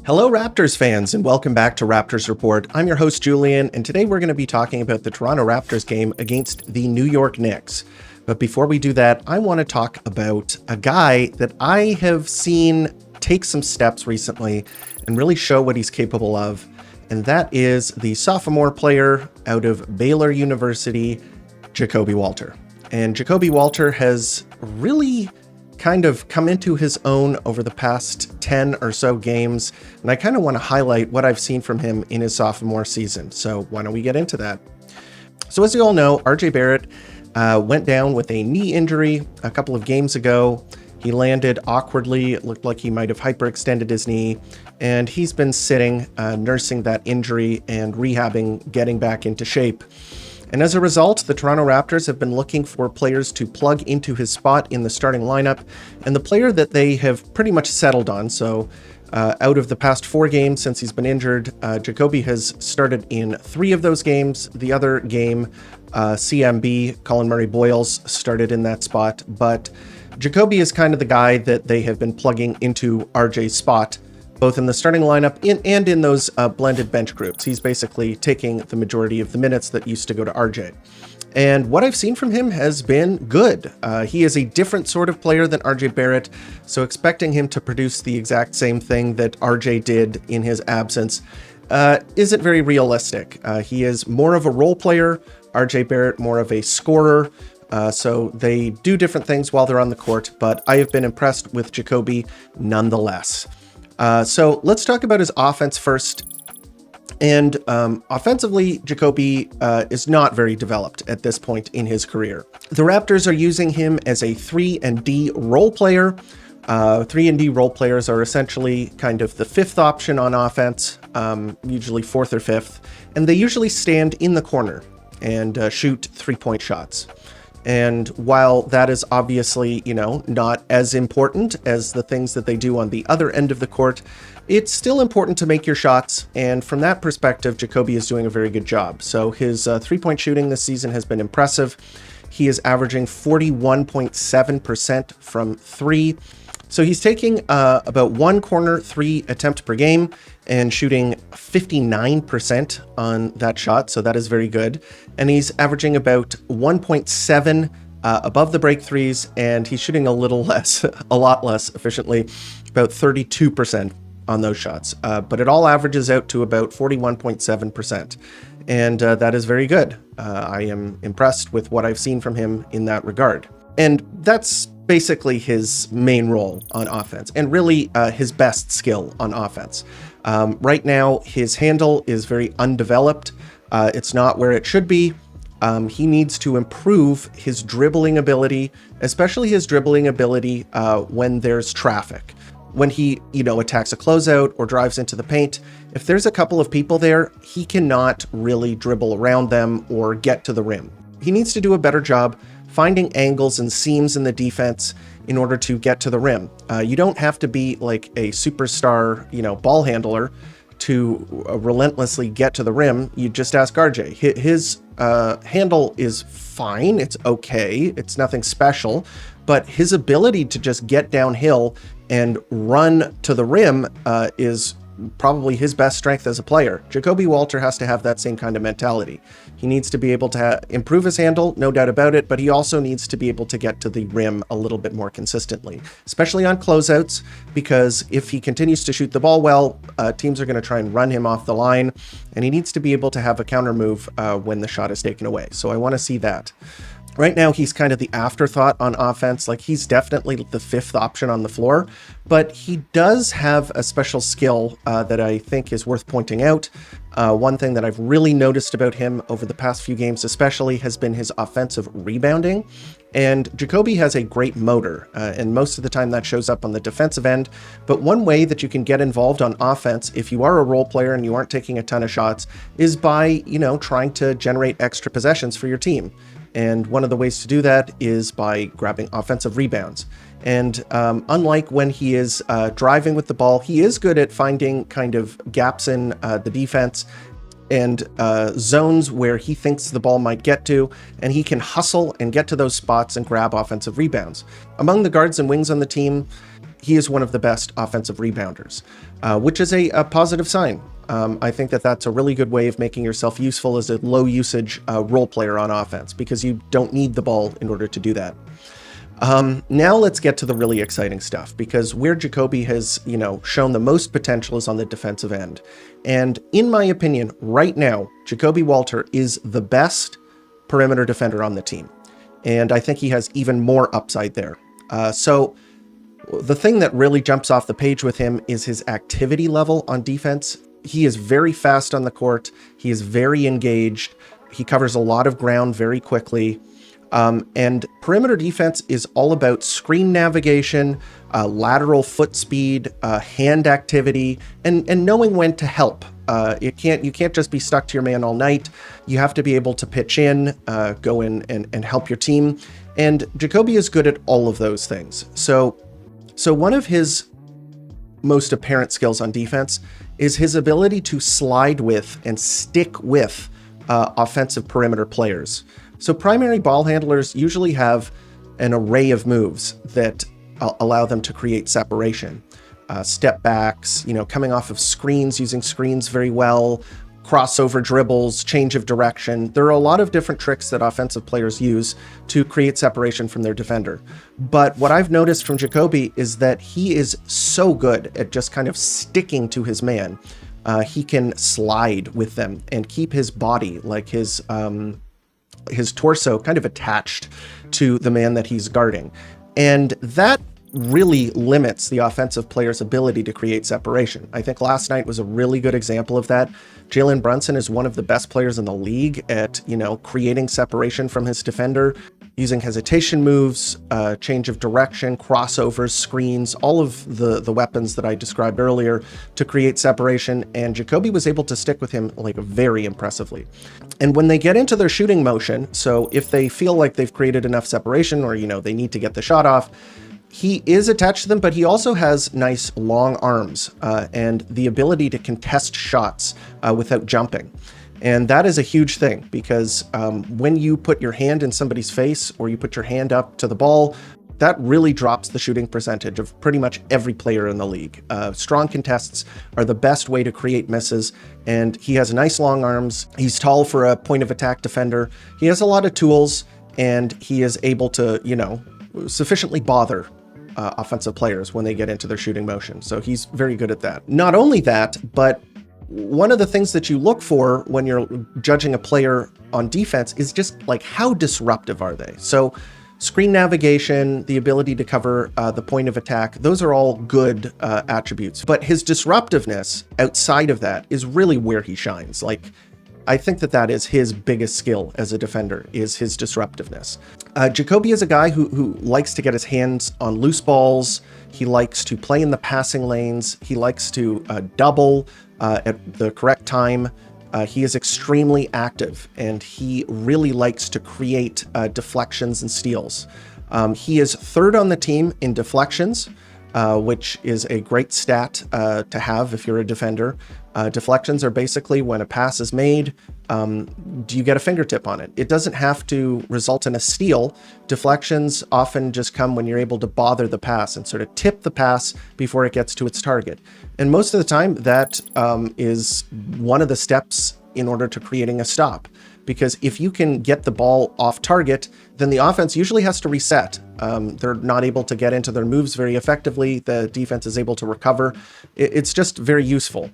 Hello, Raptors fans, and welcome back to Raptors Report. I'm your host, Julian, and today we're going to be talking about the Toronto Raptors game against the New York Knicks. But before we do that, I want to talk about a guy that I have seen take some steps recently and really show what he's capable of, and that is the sophomore player out of Baylor University, Ja'Kobe Walter. And Ja'Kobe Walter has really kind of come into his own over the past 10 or so games, and I kind of want to highlight what I've seen from him in his sophomore season. So why don't we get into that? So as you all know, RJ Barrett went down with a knee injury a couple of games ago. He landed awkwardly. It looked like he might have hyperextended his knee, and he's been sitting, nursing that injury and rehabbing, getting back into shape. And as a result, the Toronto Raptors have been looking for players to plug into his spot in the starting lineup. And the player that they have pretty much settled on, so out of the past 4 games since he's been injured, Ja'Kobe has started in 3 of those games. The other game, CMB, Colin Murray-Boyles, started in that spot. But Ja'Kobe is kind of the guy that they have been plugging into RJ's spot, both in the starting lineup and in those blended bench groups. He's basically taking the majority of the minutes that used to go to RJ. And what I've seen from him has been good. He is a different sort of player than RJ Barrett, so expecting him to produce the exact same thing that RJ did in his absence isn't very realistic. He is more of a role player, RJ Barrett more of a scorer. So they do different things while they're on the court, but I have been impressed with Ja'Kobe nonetheless. So let's talk about his offense first. And offensively, Ja'Kobe is not very developed at this point in his career. The Raptors are using him as a 3-and-D role player. 3-and-D role players are essentially kind of the 5th option on offense, usually 4th or 5th. And they usually stand in the corner and shoot 3-point shots. And while that is obviously, not as important as the things that they do on the other end of the court, it's still important to make your shots. And from that perspective, Ja'Kobe is doing a very good job. So his 3-point shooting this season has been impressive. He is averaging 41.7% from 3. So he's taking about 1 corner 3 attempt per game and shooting 59% on that shot. So that is very good. And he's averaging about 1.7 above the break threes, and he's shooting a lot less efficiently, about 32% on those shots. But it all averages out to about 41.7%. And that is very good. I am impressed with what I've seen from him in that regard. And that's basically his main role on offense, and really his best skill on offense. Right now, his handle is very undeveloped. It's not where it should be. He needs to improve his dribbling ability, especially his dribbling ability when there's traffic. When he, attacks a closeout or drives into the paint, if there's a couple of people there, he cannot really dribble around them or get to the rim. He needs to do a better job finding angles and seams in the defense in order to get to the rim. You don't have to be like a superstar, ball handler to relentlessly get to the rim. You just ask RJ. His handle is fine. It's okay. It's nothing special. But his ability to just get downhill and run to the rim is probably his best strength as a player. Ja'Kobe Walter has to have that same kind of mentality. He needs to be able to improve his handle, no doubt about it, but he also needs to be able to get to the rim a little bit more consistently, especially on closeouts, because if he continues to shoot the ball well, teams are going to try and run him off the line, and he needs to be able to have a counter move when the shot is taken away. So I want to see that. Right now, he's kind of the afterthought on offense. Like, he's definitely the 5th option on the floor, but he does have a special skill that I think is worth pointing out. One thing that I've really noticed about him over the past few games especially has been his offensive rebounding. And Ja'Kobe has a great motor, and most of the time that shows up on the defensive end. But one way that you can get involved on offense, if you are a role player and you aren't taking a ton of shots, is by, trying to generate extra possessions for your team. And one of the ways to do that is by grabbing offensive rebounds. And unlike when he is driving with the ball, he is good at finding kind of gaps in the defense and zones where he thinks the ball might get to, and he can hustle and get to those spots and grab offensive rebounds. Among the guards and wings on the team, he is one of the best offensive rebounders, which is a positive sign. I think that that's a really good way of making yourself useful as a low usage role player on offense, because you don't need the ball in order to do that. Now let's get to the really exciting stuff, because where Jacoby has, shown the most potential is on the defensive end. And in my opinion, right now, Jacoby Walter is the best perimeter defender on the team. And I think he has even more upside there. So the thing that really jumps off the page with him is his activity level on defense. He is very fast on the court. He is very engaged. He covers a lot of ground very quickly. And perimeter defense is all about screen navigation, lateral foot speed, hand activity, and knowing when to help. You can't just be stuck to your man all night. You have to be able to pitch in, go in and help your team. And Jacoby is good at all of those things. So one of his most apparent skills on defense is his ability to slide with and stick with offensive perimeter players. So primary ball handlers usually have an array of moves that allow them to create separation. Step backs, coming off of screens, using screens very well, crossover dribbles, change of direction. There are a lot of different tricks that offensive players use to create separation from their defender. But what I've noticed from Jacoby is that he is so good at just kind of sticking to his man. He can slide with them and keep his body, like his torso, kind of attached to the man that he's guarding. And that really limits the offensive player's ability to create separation. I think last night was a really good example of that. Jalen Brunson is one of the best players in the league at, creating separation from his defender, using hesitation moves, change of direction, crossovers, screens, all of the weapons that I described earlier to create separation. And Jacoby was able to stick with him very impressively. And when they get into their shooting motion, so if they feel like they've created enough separation or, they need to get the shot off, he is attached to them, but he also has nice long arms and the ability to contest shots without jumping. And that is a huge thing, because when you put your hand in somebody's face or you put your hand up to the ball, that really drops the shooting percentage of pretty much every player in the league. Strong contests are the best way to create misses, and he has nice long arms. He's tall for a point of attack defender. He has a lot of tools, and he is able to, sufficiently bother offensive players when they get into their shooting motion. So he's very good at that. Not only that, but one of the things that you look for when you're judging a player on defense is just how disruptive are they? So screen navigation, the ability to cover the point of attack, those are all good attributes. But his disruptiveness outside of that is really where he shines. I think that is his biggest skill as a defender, is his disruptiveness. Jacoby is a guy who likes to get his hands on loose balls. He likes to play in the passing lanes. He likes to double at the correct time. He is extremely active, and he really likes to create deflections and steals. He is third on the team in deflections, which is a great stat to have if you're a defender. Deflections are basically when a pass is made, do you get a fingertip on it? It doesn't have to result in a steal. Deflections often just come when you're able to bother the pass and sort of tip the pass before it gets to its target. And most of the time, that is one of the steps in order to creating a stop. Because if you can get the ball off target, then the offense usually has to reset. They're not able to get into their moves very effectively. The defense is able to recover. It's just very useful.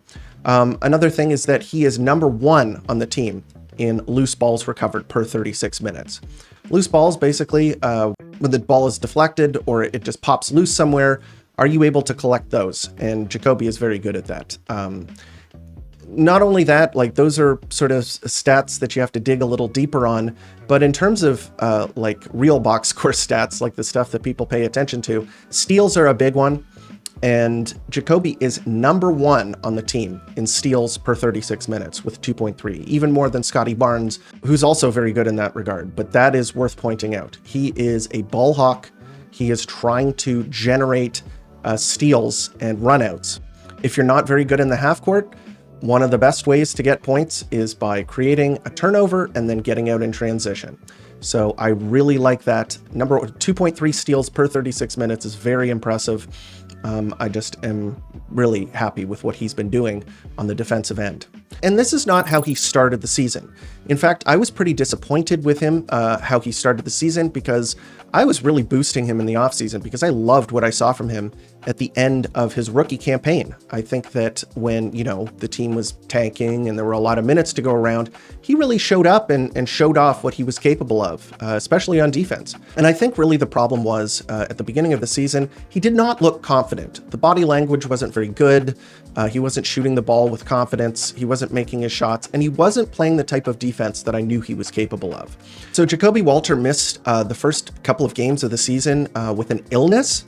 Another thing is that he is number one on the team in loose balls recovered per 36 minutes. Loose balls, basically, when the ball is deflected or it just pops loose somewhere, are you able to collect those? And Jacoby is very good at that. Not only that, those are sort of stats that you have to dig a little deeper on, but in terms of real box score stats, the stuff that people pay attention to, steals are a big one. And Jacoby is number one on the team in steals per 36 minutes with 2.3, even more than Scotty Barnes, who's also very good in that regard. But that is worth pointing out. He is a ball hawk. He is trying to generate steals and runouts. If you're not very good in the half court, one of the best ways to get points is by creating a turnover and then getting out in transition. So I really like that. Number 2.3 steals per 36 minutes is very impressive. I just am really happy with what he's been doing on the defensive end. And this is not how he started the season. In fact, I was pretty disappointed with him, how he started the season, because I was really boosting him in the offseason because I loved what I saw from him at the end of his rookie campaign. I think that when, the team was tanking and there were a lot of minutes to go around, he really showed up and showed off what he was capable of, especially on defense. And I think really the problem was at the beginning of the season, he did not look confident. The body language wasn't very good. He wasn't shooting the ball with confidence. He wasn't making his shots, and he wasn't playing the type of defense that I knew he was capable of. So Jacoby Walter missed the first couple of games of the season with an illness.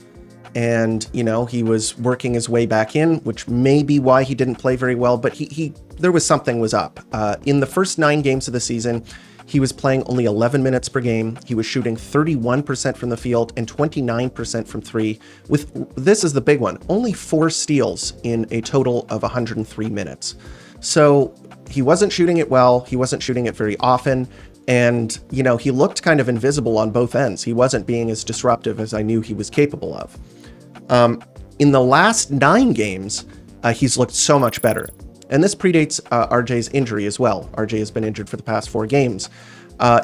And, he was working his way back in, which may be why he didn't play very well, but there was something was up. In the first 9 games of the season, he was playing only 11 minutes per game. He was shooting 31% from the field and 29% from 3, this is the big one, only 4 steals in a total of 103 minutes. So he wasn't shooting it well. He wasn't shooting it very often. And, he looked kind of invisible on both ends. He wasn't being as disruptive as I knew he was capable of. In the last 9 games, he's looked so much better. And this predates RJ's injury as well. RJ has been injured for the past 4 games.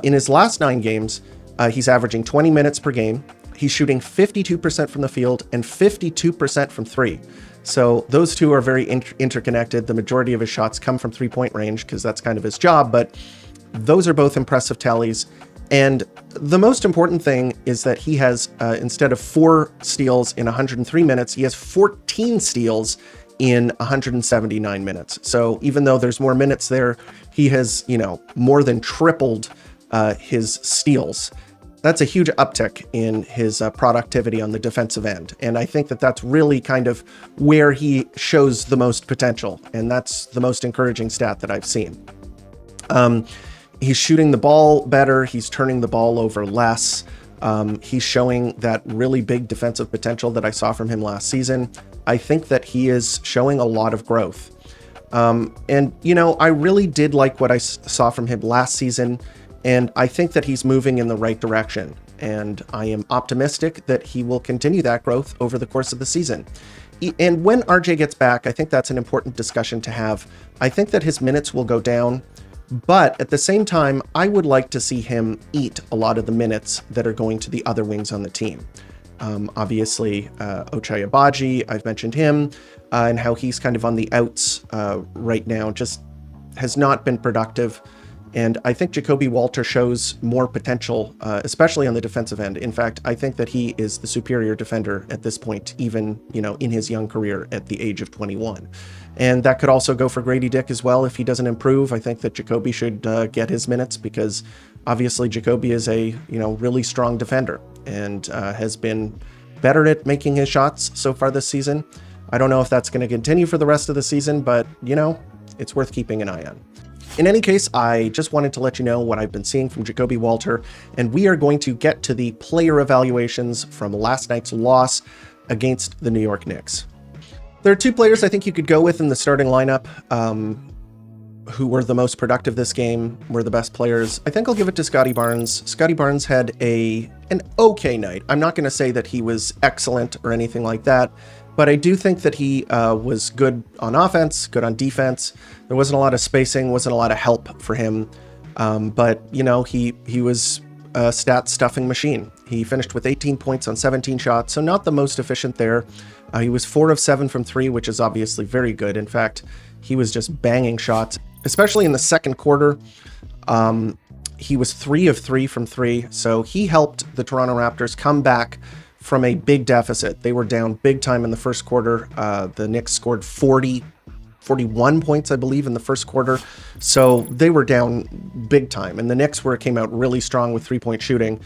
In his last 9 games, he's averaging 20 minutes per game. He's shooting 52% from the field and 52% from 3. So those two are very interconnected. The majority of his shots come from 3-point range because that's kind of his job, but those are both impressive tallies. And the most important thing is that he has, instead of 4 steals in 103 minutes, he has 14 steals in 179 minutes. So even though there's more minutes there, he has, more than tripled his steals. That's a huge uptick in his productivity on the defensive end. And I think that that's really kind of where he shows the most potential. And that's the most encouraging stat that I've seen. He's shooting the ball better. He's turning the ball over less. He's showing that really big defensive potential that I saw from him last season. I think that he is showing a lot of growth. And, I really did like what I saw from him last season. And I think that he's moving in the right direction. And I am optimistic that he will continue that growth over the course of the season. And when RJ gets back, I think that's an important discussion to have. I think that his minutes will go down. But at the same time, I would like to see him eat a lot of the minutes that are going to the other wings on the team. Obviously, Ochai Agbaji, I've mentioned him, and how he's kind of on the outs right now, just has not been productive. And I think Jacoby Walter shows more potential, especially on the defensive end. In fact, I think that he is the superior defender at this point, even, in his young career at the age of 21. And that could also go for Grady Dick as well. If he doesn't improve, I think that Jacoby should get his minutes, because obviously Jacoby is a, really strong defender and has been better at making his shots so far this season. I don't know if that's going to continue for the rest of the season, but, it's worth keeping an eye on. In any case, I just wanted to let you know what I've been seeing from Jacoby Walter, and we are going to get to the player evaluations from last night's loss against the New York Knicks. There are 2 players I think you could go with in the starting lineup who were the most productive this game, were the best players. I think I'll give it to Scottie Barnes. Scottie Barnes had an okay night. I'm not going to say that he was excellent or anything like that, but I do think that he was good on offense, good on defense. There wasn't a lot of spacing, wasn't a lot of help for him. But, he was a stat stuffing machine. He finished with 18 points on 17 shots, so not the most efficient there. He was 4 of 7 from 3, which is obviously very good. In fact, he was just banging shots, especially in the second quarter. He was 3 of 3 from 3, so he helped the Toronto Raptors come back from a big deficit. They were down big time in the first quarter. The Knicks scored 41 points, I believe, in the first quarter. So they were down big time. And the Knicks came out really strong with 3-point shooting.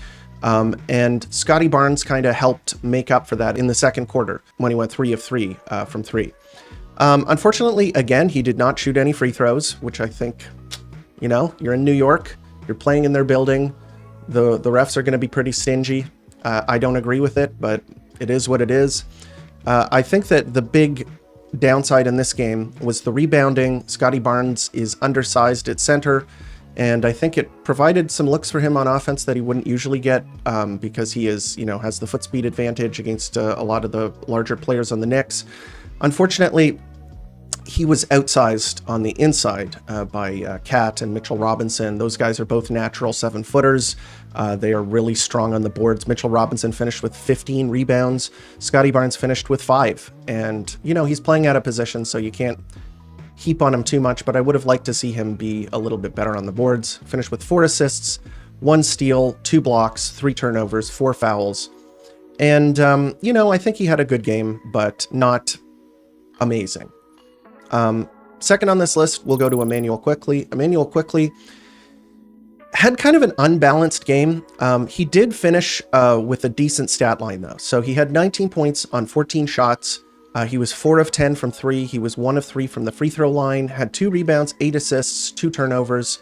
And Scottie Barnes kind of helped make up for that in the second quarter when he went 3 of 3 from 3. Unfortunately, again, he did not shoot any free throws, which I think, you're in New York, you're playing in their building. The refs are going to be pretty stingy. I don't agree with it, but it is what it is. I think that the big downside in this game was the rebounding. Scottie Barnes is undersized at center, And I think it provided some looks for him on offense that he wouldn't usually get, because he is, has the foot speed advantage against a lot of the larger players on the Knicks. Unfortunately, he was outsized on the inside by Cat and Mitchell Robinson. Those guys are both natural 7-footers. They are really strong on the boards. Mitchell Robinson finished with 15 rebounds. Scottie Barnes finished with 5. And, he's playing out of position, so you can't heap on him too much, but I would have liked to see him be a little bit better on the boards. Finished with 4 assists, 1 steal, 2 blocks, 3 turnovers, 4 fouls. And, I think he had a good game, but not amazing. Second on this list, we'll go to Immanuel Quickley. Immanuel Quickley had kind of an unbalanced game. He did finish with a decent stat line, though. So he had 19 points on 14 shots. He was 4 of 10 from 3. He was 1 of 3 from the free throw line, had 2 rebounds, 8 assists, 2 turnovers.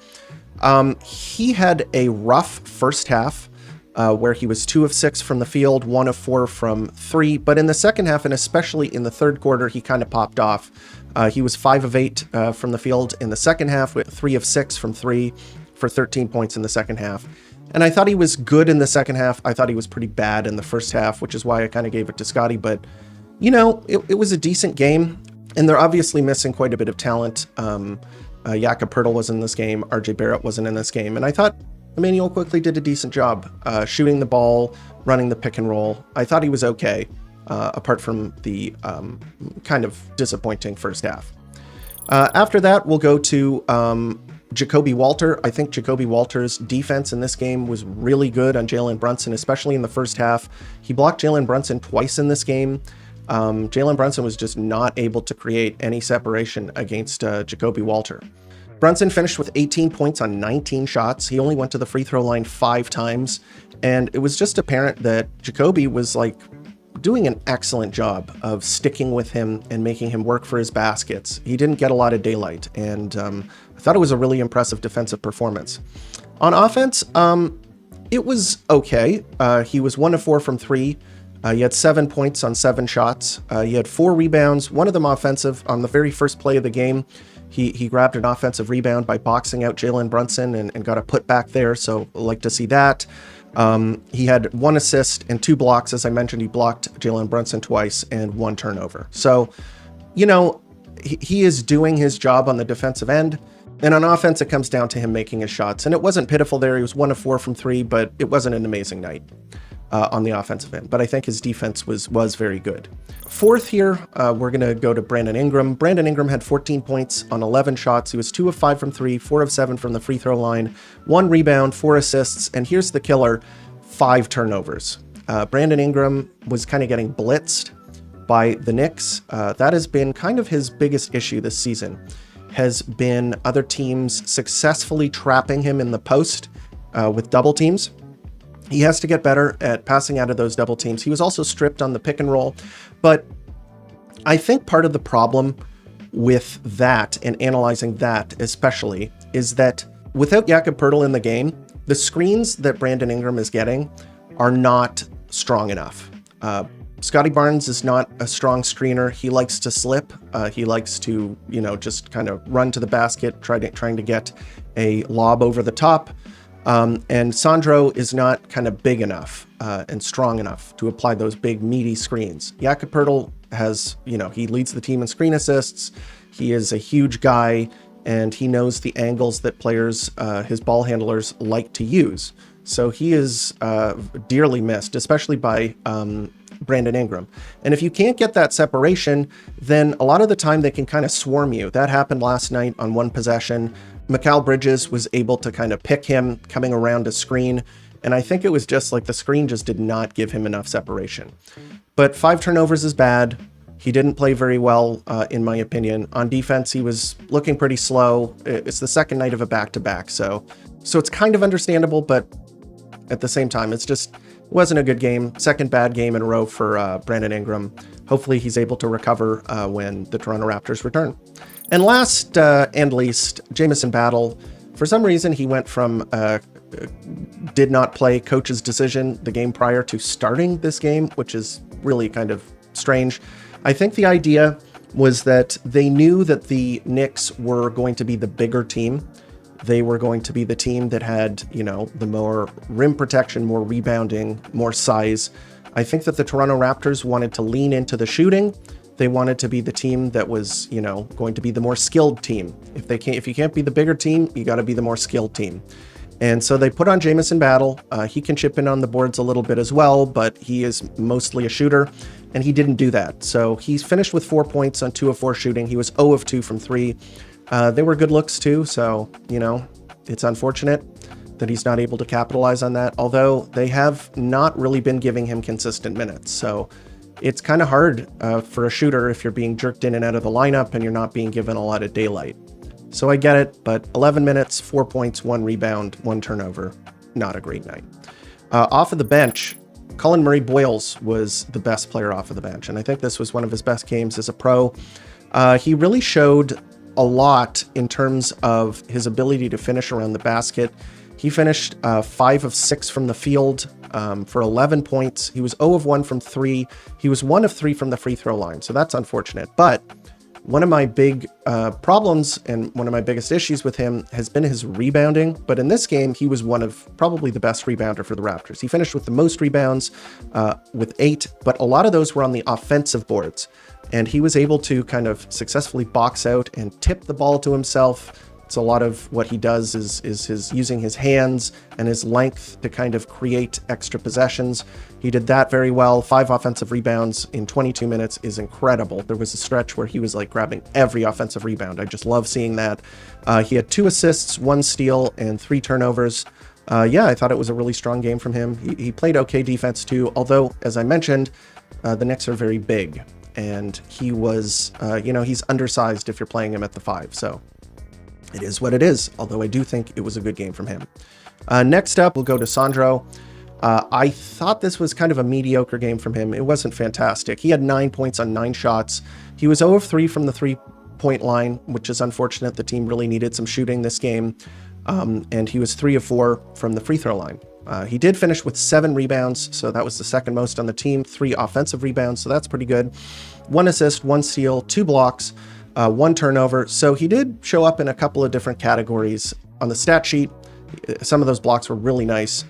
He had a rough first half, where he was 2 of 6 from the field, 1 of 4 from 3. But in the second half, and especially in the third quarter, he kind of popped off. He was 5 of 8 from the field in the second half, with 3 of 6 from 3 for 13 points in the second half. And I thought he was good in the second half. I thought he was pretty bad in the first half, which is why I kind of gave it to Scottie. But, it was a decent game, and they're obviously missing quite a bit of talent. Jakob Poeltl was in this game. RJ Barrett wasn't in this game. And I thought Immanuel Quickley did a decent job shooting the ball, running the pick and roll. I thought he was okay, apart from the kind of disappointing first half. After that, we'll go to Jacoby Walter. I think Jacoby Walter's defense in this game was really good on Jalen Brunson, especially in the first half. He blocked Jalen Brunson twice in this game. Jalen Brunson was just not able to create any separation against Jacoby Walter. Brunson finished with 18 points on 19 shots. He only went to the free throw line 5 times. And it was just apparent that Jacoby was doing an excellent job of sticking with him and making him work for his baskets. He didn't get a lot of daylight. And I thought it was a really impressive defensive performance. On offense, it was okay. He was 1 of 4 from 3. He had 7 points on 7 shots. He had 4 rebounds, one of them offensive. On the very first play of the game, he grabbed an offensive rebound by boxing out Jalen Brunson and got a putback there, so I'd like to see that. He had 1 assist and 2 blocks. As I mentioned, he blocked Jalen Brunson twice and 1 turnover. So, he is doing his job on the defensive end. And on offense, it comes down to him making his shots. And it wasn't pitiful there. He was 1 of 4 from 3, but it wasn't an amazing night on the offensive end. But I think his defense was very good. Fourth here, we're going to go to Brandon Ingram. Brandon Ingram had 14 points on 11 shots. He was 2 of 5 from 3, 4 of 7 from the free throw line, 1 rebound, 4 assists, and here's the killer, 5 turnovers. Brandon Ingram was kind of getting blitzed by the Knicks. That has been kind of his biggest issue this season, has been other teams successfully trapping him in the post with double teams. He has to get better at passing out of those double teams. He was also stripped on the pick and roll. But I think part of the problem with that, and analyzing that especially, is that without Jakob Poeltl in the game, the screens that Brandon Ingram is getting are not strong enough. Scottie Barnes is not a strong screener. He likes to slip. He likes to, just kind of run to the basket, trying to get a lob over the top. And Sandro is not kind of big enough and strong enough to apply those big, meaty screens. Jakob Poeltl has, he leads the team in screen assists. He is a huge guy, and he knows the angles that players, his ball handlers, like to use. So he is dearly missed, especially by Brandon Ingram. And if you can't get that separation, then a lot of the time they can kind of swarm you. That happened last night on one possession. Mikal Bridges was able to kind of pick him coming around a screen, and I think it was just the screen just did not give him enough separation. But 5 turnovers is bad. He didn't play very well, in my opinion. On defense, he was looking pretty slow. It's the second night of a back-to-back, so it's kind of understandable, but at the same time, it wasn't a good game. Second bad game in a row for Brandon Ingram. Hopefully he's able to recover when the Toronto Raptors return. And last and least, Jamison Battle. For some reason, he went from did not play coach's decision the game prior to starting this game, which is really kind of strange. I think the idea was that they knew that the Knicks were going to be the bigger team. they were going to be the team that had, the more rim protection, more rebounding, more size. I think that the Toronto Raptors wanted to lean into the shooting. They wanted to be the team that was, going to be the more skilled team. If you can't be the bigger team, you got to be the more skilled team. And so they put on Jamison Battle. He can chip in on the boards a little bit as well, but he is mostly a shooter, and he didn't do that. So he's finished with 4 points on 2 of 4 shooting. He was 0 of 2 from 3. They were good looks too, so, it's unfortunate that he's not able to capitalize on that, although they have not really been giving him consistent minutes. So it's kind of hard for a shooter if you're being jerked in and out of the lineup and you're not being given a lot of daylight. So I get it, but 11 minutes, 4 points, 1 rebound, 1 turnover, not a great night. Off of the bench, Colin Murray-Boyles was the best player off of the bench, and I think this was one of his best games as a pro. He really showed a lot in terms of his ability to finish around the basket. He finished 5 of 6 from the field for 11 points. He was 0 of 1 from 3. He was 1 of 3 from the free throw line, so that's unfortunate. But one of my big problems and one of my biggest issues with him has been his rebounding. But in this game, he was one of probably the best rebounder for the Raptors. He finished with the most rebounds with 8, but a lot of those were on the offensive boards. And he was able to kind of successfully box out and tip the ball to himself. So a lot of what he does is his using his hands and his length to kind of create extra possessions. He did that very well. 5 offensive rebounds in 22 minutes is incredible. There was a stretch where he was like grabbing every offensive rebound. I just love seeing that. He had 2 assists, 1 steal, and 3 turnovers. I thought it was a really strong game from him. He played okay defense too, although, as I mentioned, the Knicks are very big. And he was, he's undersized if you're playing him at the 5. So it is what it is, although I do think it was a good game from him. Next up, we'll go to Sandro. I thought this was kind of a mediocre game from him. It wasn't fantastic. He had 9 points on 9 shots. He was 0 of 3 from the 3-point line, which is unfortunate. The team really needed some shooting this game. And he was 3 of 4 from the free throw line. He did finish with 7 rebounds, so that was the second most on the team. 3 offensive rebounds, so that's pretty good. 1 assist, 1 steal, 2 blocks, 1 turnover. So he did show up in a couple of different categories on the stat sheet. Some of those blocks were really nice.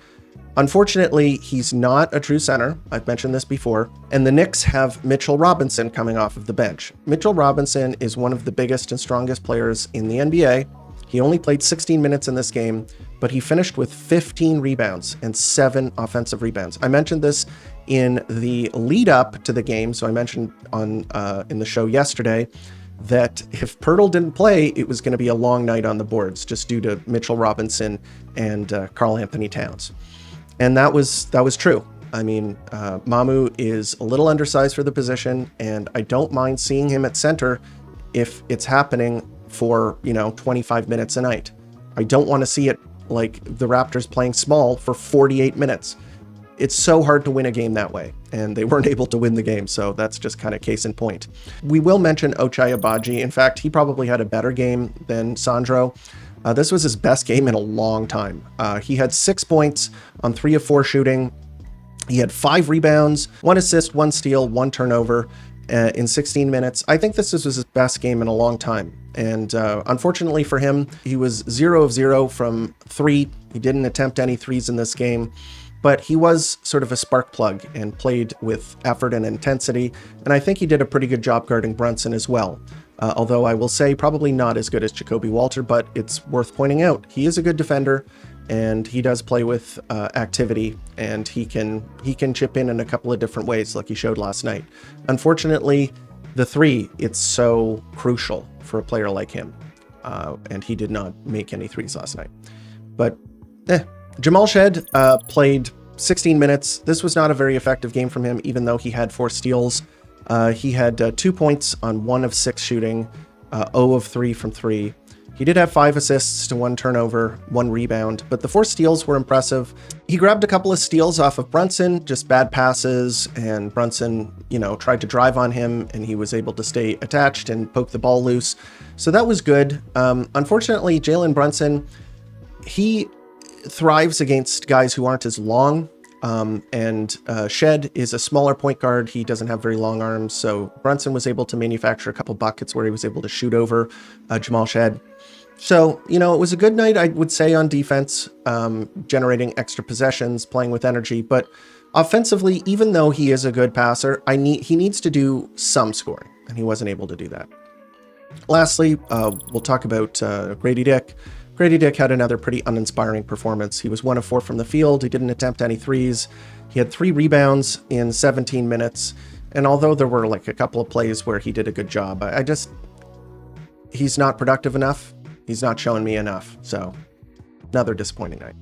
Unfortunately, he's not a true center. I've mentioned this before. And the Knicks have Mitchell Robinson coming off of the bench. Mitchell Robinson is one of the biggest and strongest players in the NBA. He only played 16 minutes in this game, but he finished with 15 rebounds and 7 offensive rebounds. I mentioned this in the lead up to the game. So I mentioned in the show yesterday that if Pirtle didn't play, it was going to be a long night on the boards just due to Mitchell Robinson and Karl Anthony Towns. And that was true. I mean, Mamu is a little undersized for the position, and I don't mind seeing him at center if it's happening for, 25 minutes a night. I don't want to see it like the Raptors playing small for 48 minutes. It's so hard to win a game that way, and they weren't able to win the game, so that's just kind of case in point. We will mention Ochai Agbaji. In fact, he probably had a better game than Sandro. This was his best game in a long time. He had 6 points on 3 of 4 shooting. He had 5 rebounds, 1 assist, 1 steal, 1 turnover in 16 minutes. I think this was his best game in a long time. And unfortunately for him, he was 0 of 0 from 3. He didn't attempt any threes in this game, but he was sort of a spark plug and played with effort and intensity. And I think he did a pretty good job guarding Brunson as well. Although I will say probably not as good as Jacoby Walter, but it's worth pointing out. He is a good defender, and he does play with activity, and he can chip in a couple of different ways like he showed last night. Unfortunately, the 3, it's so crucial for a player like him, and he did not make any 3s last night. But Jamal Shed played 16 minutes. This was not a very effective game from him, even though he had 4 steals. He had 2 points on 1 of 6 shooting, 0 of 3 from 3. He did have 5 assists to 1 turnover, 1 rebound, but the 4 steals were impressive. He grabbed a couple of steals off of Brunson, just bad passes, and Brunson, tried to drive on him, and he was able to stay attached and poke the ball loose. So that was good. Unfortunately, Jalen Brunson, he thrives against guys who aren't as long. And Shed is a smaller point guard. He doesn't have very long arms. So Brunson was able to manufacture a couple buckets where he was able to shoot over Jamal Shed. So, it was a good night, I would say, on defense, generating extra possessions, playing with energy. But offensively, even though he is a good passer, he needs to do some scoring, and he wasn't able to do that. Lastly, we'll talk about Grady Dick. Grady Dick had another pretty uninspiring performance. He was 1 of 4 from the field. He didn't attempt any threes. He had 3 rebounds in 17 minutes. And although there were like a couple of plays where he did a good job, he's not productive enough. He's not showing me enough. So another disappointing night.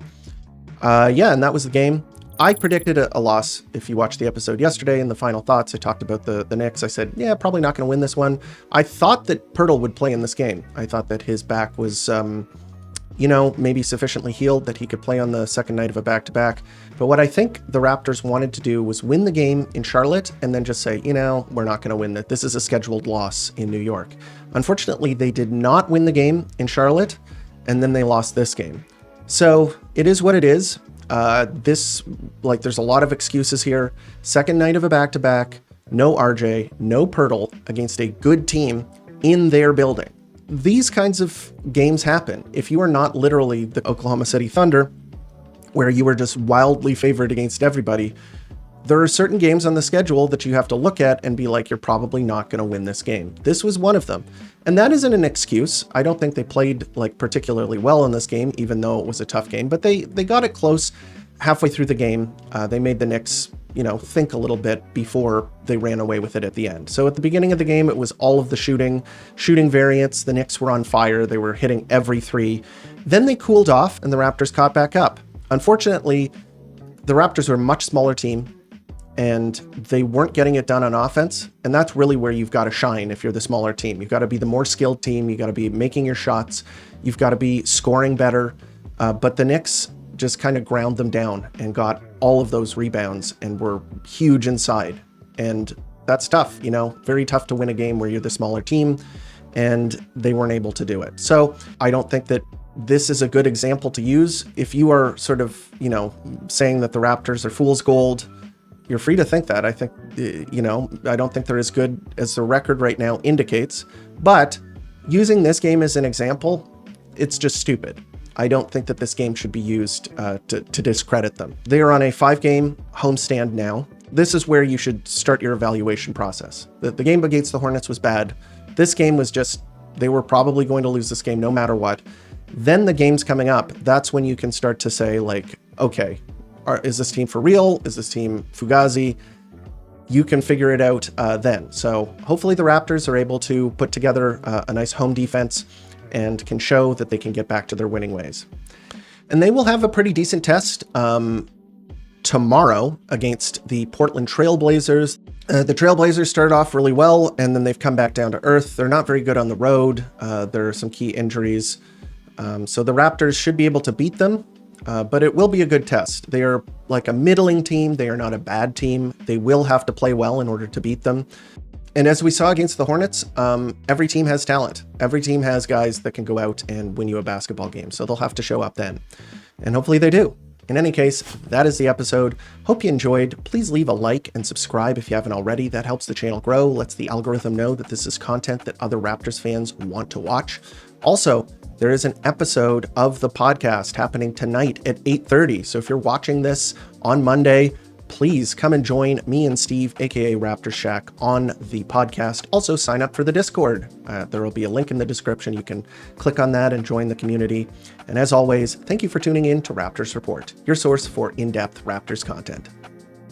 And that was the game. I predicted a loss. If you watched the episode yesterday in the final thoughts, I talked about the Knicks. I said, probably not going to win this one. I thought that Pirtle would play in this game. I thought that his back was, maybe sufficiently healed that he could play on the second night of a back-to-back. But what I think the Raptors wanted to do was win the game in Charlotte and then just say, we're not going to win it. This is a scheduled loss in New York. Unfortunately, they did not win the game in Charlotte, and then they lost this game. So it is what it is. There's a lot of excuses here. Second night of a back-to-back, no RJ, no Pirtle against a good team in their building. These kinds of games happen. If you are not literally the Oklahoma City Thunder, where you are just wildly favored against everybody, there are certain games on the schedule that you have to look at and be like, you're probably not going to win this game. This was one of them. And that isn't an excuse. I don't think they played particularly well in this game, even though it was a tough game, but they got it close halfway through the game. They made the Knicks, think a little bit before they ran away with it at the end. So at the beginning of the game, it was all of the shooting variants. The Knicks were on fire. They were hitting every 3. Then they cooled off and the Raptors caught back up. Unfortunately, the Raptors are a much smaller team, and they weren't getting it done on offense. And that's really where you've got to shine if you're the smaller team. You've got to be the more skilled team. You've got to be making your shots. You've got to be scoring better. But the Knicks just kind of ground them down and got all of those rebounds and were huge inside. And that's tough, very tough to win a game where you're the smaller team, and they weren't able to do it. So I don't think that this is a good example to use. If you are sort of, saying that the Raptors are fool's gold, you're free to think that. I think, I don't think they're as good as the record right now indicates, but using this game as an example, it's just stupid. I don't think that this game should be used to discredit them. They are on a 5-game homestand now. This is where you should start your evaluation process. The game against the Hornets was bad. This game was just, they were probably going to lose this game no matter what. Then the games coming up, that's when you can start to say, okay, is this team for real? Is this team fugazi? You can figure it out then. So hopefully the Raptors are able to put together a nice home defense and can show that they can get back to their winning ways. And they will have a pretty decent test tomorrow against the Portland Trailblazers. The Trailblazers started off really well, and then they've come back down to earth. They're not very good on the road. There are some key injuries. So the Raptors should be able to beat them, but it will be a good test. They are like a middling team. They are not a bad team. They will have to play well in order to beat them. And as we saw against the Hornets, every team has talent. Every team has guys that can go out and win you a basketball game. So they'll have to show up then. And hopefully they do. In any case, that is the episode. Hope you enjoyed. Please leave a like and subscribe if you haven't already. That helps the channel grow, lets the algorithm know that this is content that other Raptors fans want to watch. Also, there is an episode of the podcast happening tonight at 8:30. So if you're watching this on Monday, please come and join me and Steve, aka Raptor Shack, on the podcast. Also, sign up for the Discord. There will be a link in the description. You can click on that and join the community. And as always, thank you for tuning in to Raptors Report, your source for in-depth Raptors content.